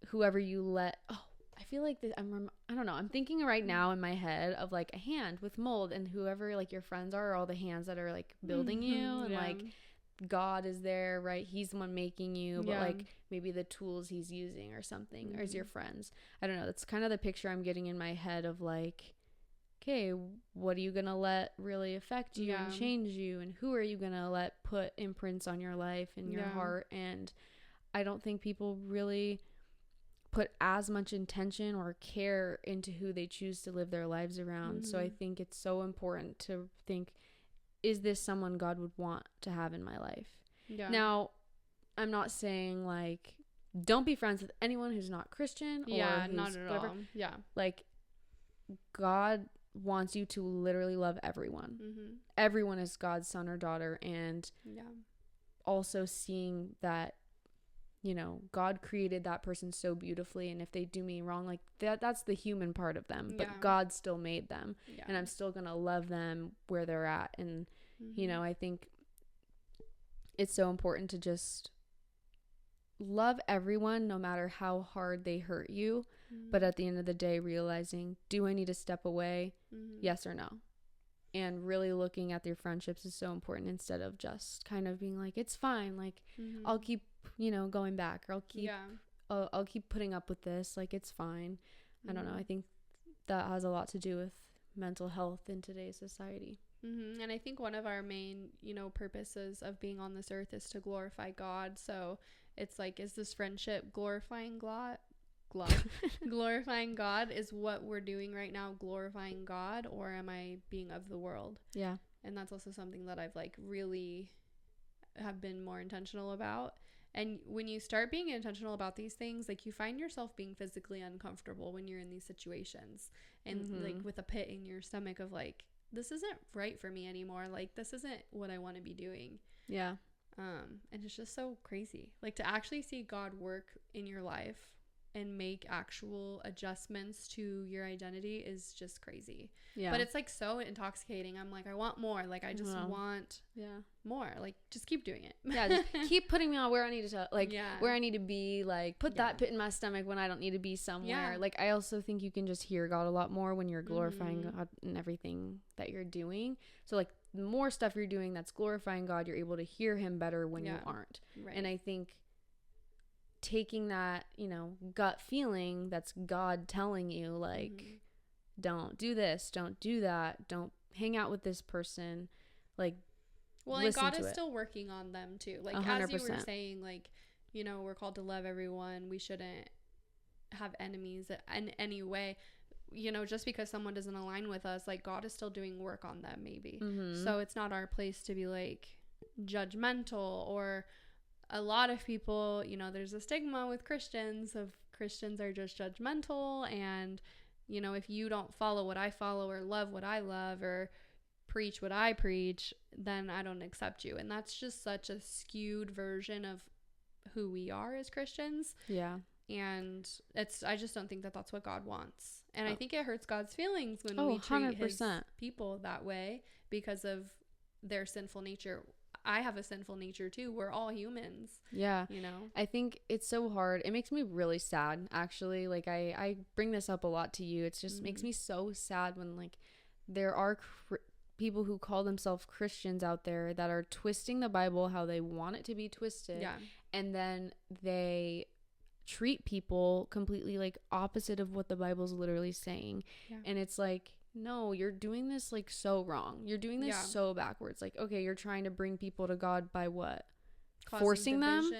whoever you I feel like I don't know. I'm thinking right now in my head of like a hand with mold, and whoever like your friends are all the hands that are like building you, and like God is there, right? He's the one making you, but like maybe the tools he's using or something, or is your friends. I don't know. That's kind of the picture I'm getting in my head of like, okay, what are you going to let really affect you and change you? And who are you going to let put imprints on your life and your heart? And I don't think people really put as much intention or care into who they choose to live their lives around. So I think it's so important to think, is this someone God would want to have in my life? Yeah. Now, I'm not saying like, don't be friends with anyone who's not Christian. Yeah, not at all. Yeah. Like, God wants you to literally love everyone. Everyone is God's son or daughter. And also seeing that, you know, God created that person so beautifully, and if they do me wrong, like that's the human part of them, but God still made them, and I'm still gonna love them where they're at. And you know, I think it's so important to just love everyone no matter how hard they hurt you, but at the end of the day realizing, do I need to step away? Yes or no? And really looking at their friendships is so important, instead of just kind of being like, it's fine, like I'll keep, you know, going back, or I'll keep putting up with this, like it's fine. I don't know. I think that has a lot to do with mental health in today's society. And I think one of our main, you know, purposes of being on this earth is to glorify God. So it's like, is this friendship glorifying God? Glorifying God is what we're doing right now, glorifying God, or am I being of the world? Yeah. And that's also something that I've like really have been more intentional about. And when you start being intentional about these things, like you find yourself being physically uncomfortable when you're in these situations, and like with a pit in your stomach of like, this isn't right for me anymore. Like, this isn't what I want to be doing. Yeah. And it's just so crazy, like to actually see God work in your life and make actual adjustments to your identity is just crazy. Yeah. But it's like so intoxicating. I'm like, I want more. Like, I just want more. Like, just keep doing it. Yeah, just keep putting me on where I need to, like, where I need to be. Like, put that pit in my stomach when I don't need to be somewhere. Like, I also think you can just hear God a lot more when you're glorifying God in everything that you're doing. So, like, the more stuff you're doing that's glorifying God, you're able to hear him better when you aren't. Right. And I think taking that, you know, gut feeling that's God telling you, like, don't do this, don't do that, don't hang out with this person, like, well, and God is still working on them too. Like 100%. As you were saying, like, you know, we're called to love everyone. We shouldn't have enemies in any way. You know, just because someone doesn't align with us, like, God is still doing work on them, maybe. So it's not our place to be like judgmental. Or a lot of people, you know, there's a stigma with Christians are just judgmental, and, you know, if you don't follow what I follow or love what I love or preach what I preach, then I don't accept you. And that's just such a skewed version of who we are as Christians. Yeah. And I just don't think that that's what God wants. And I think it hurts God's feelings when we treat 100%. His people that way because of their sinful nature. I have a sinful nature too. We're all humans. Yeah. You know, I think it's so hard. It makes me really sad, actually. Like, I bring this up a lot to you. It just makes me so sad when, like, there are people who call themselves Christians out there that are twisting the Bible how they want it to be twisted. Yeah. And then they treat people completely, like, opposite of what the Bible's literally saying. Yeah. And it's like, no, you're doing this, like, so wrong. You're doing this so backwards. Like, okay, you're trying to bring people to God by what? Forcing them?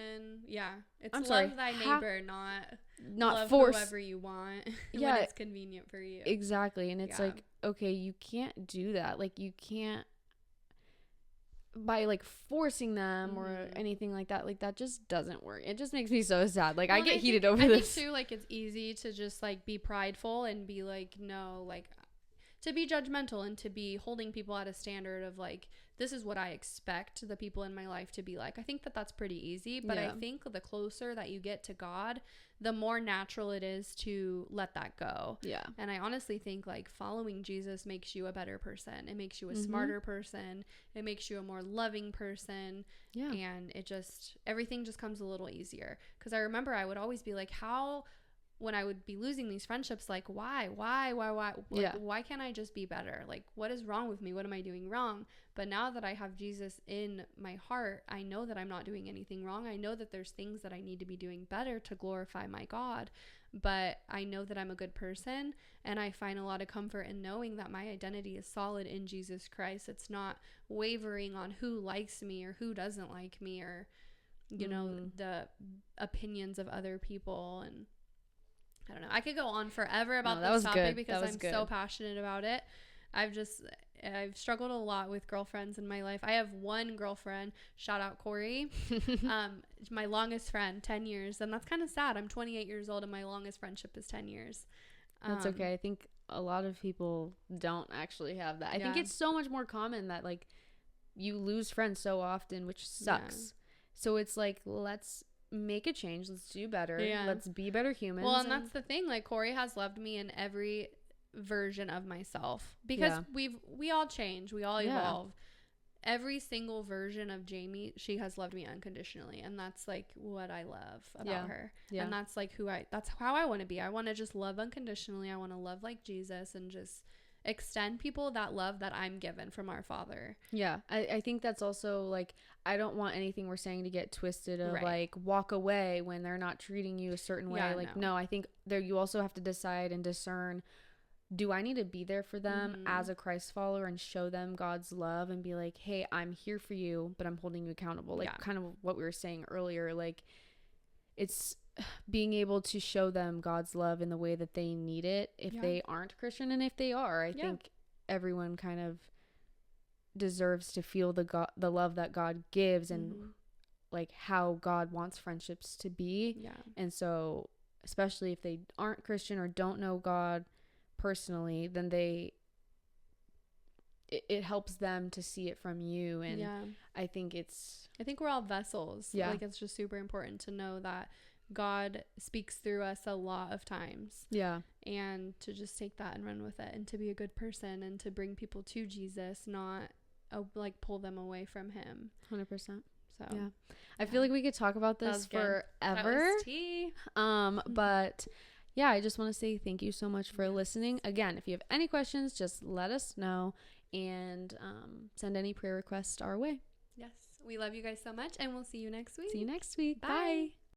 Yeah. It's love thy neighbor, not love force whoever you want when it's convenient for you. Exactly. And it's like, okay, you can't do that. Like, you can't, by, like, forcing them or anything like that. Like, that just doesn't work. It just makes me so sad. Like, I get heated over this. I think too, like, it's easy to just, like, be prideful and be like, no, like, to be judgmental and to be holding people at a standard of, like, this is what I expect the people in my life to be like. I think that that's pretty easy, but I think the closer that you get to God, the more natural it is to let that go. Yeah. And I honestly think, like, following Jesus makes you a better person. It makes you a smarter person. It makes you a more loving person. Yeah. And everything just comes a little easier. Because I remember I would always be like, when I would be losing these friendships, like, why? Like, why can't I just be better? Like, what is wrong with me? What am I doing wrong? But now that I have Jesus in my heart, I know that I'm not doing anything wrong. I know that there's things that I need to be doing better to glorify my God. But I know that I'm a good person, and I find a lot of comfort in knowing that my identity is solid in Jesus Christ. It's not wavering on who likes me or who doesn't like me, or, you know, the opinions of other people. And I don't know. I could go on forever about this topic because I'm so passionate about it. I've struggled a lot with girlfriends in my life. I have one girlfriend, shout out Corey, my longest friend, 10 years. And that's kind of sad. I'm 28 years old and my longest friendship is 10 years. That's okay. I think a lot of people don't actually have that. I think it's so much more common that, like, you lose friends so often, which sucks. Yeah. So it's like, let's make a change. Let's do better. Yeah. Let's be better humans. Well, and that's the thing. Like, Corey has loved me in every version of myself because we all change. We all evolve. Every single version of Jamie, she has loved me unconditionally. And that's, like, what I love about her. Yeah. And that's, like, that's how I want to be. I want to just love unconditionally. I want to love like Jesus and just extend people that love that I'm given from our Father. Yeah. I think that's also, like, I don't want anything we're saying to get twisted of like, walk away when they're not treating you a certain way. Yeah, like, no, I think you also have to decide and discern, do I need to be there for them as a Christ follower and show them God's love and be like, hey, I'm here for you, but I'm holding you accountable. Like, kind of what we were saying earlier, like, it's being able to show them God's love in the way that they need it if they aren't Christian. And if they are, I think everyone kind of deserves to feel the love that God gives and like how God wants friendships to be. Yeah. And so especially if they aren't Christian or don't know God personally, then it helps them to see it from you. And I think we're all vessels. Yeah. Like, it's just super important to know that God speaks through us a lot of times. Yeah. And to just take that and run with it, and to be a good person, and to bring people to Jesus, not like pull them away from him. 100%. So yeah, I feel like we could talk about this forever. That was tea. But yeah, I just want to say thank you so much for listening. Again, if you have any questions, just let us know, and send any prayer requests our way. Yes, we love you guys so much, and we'll see you next week. Bye.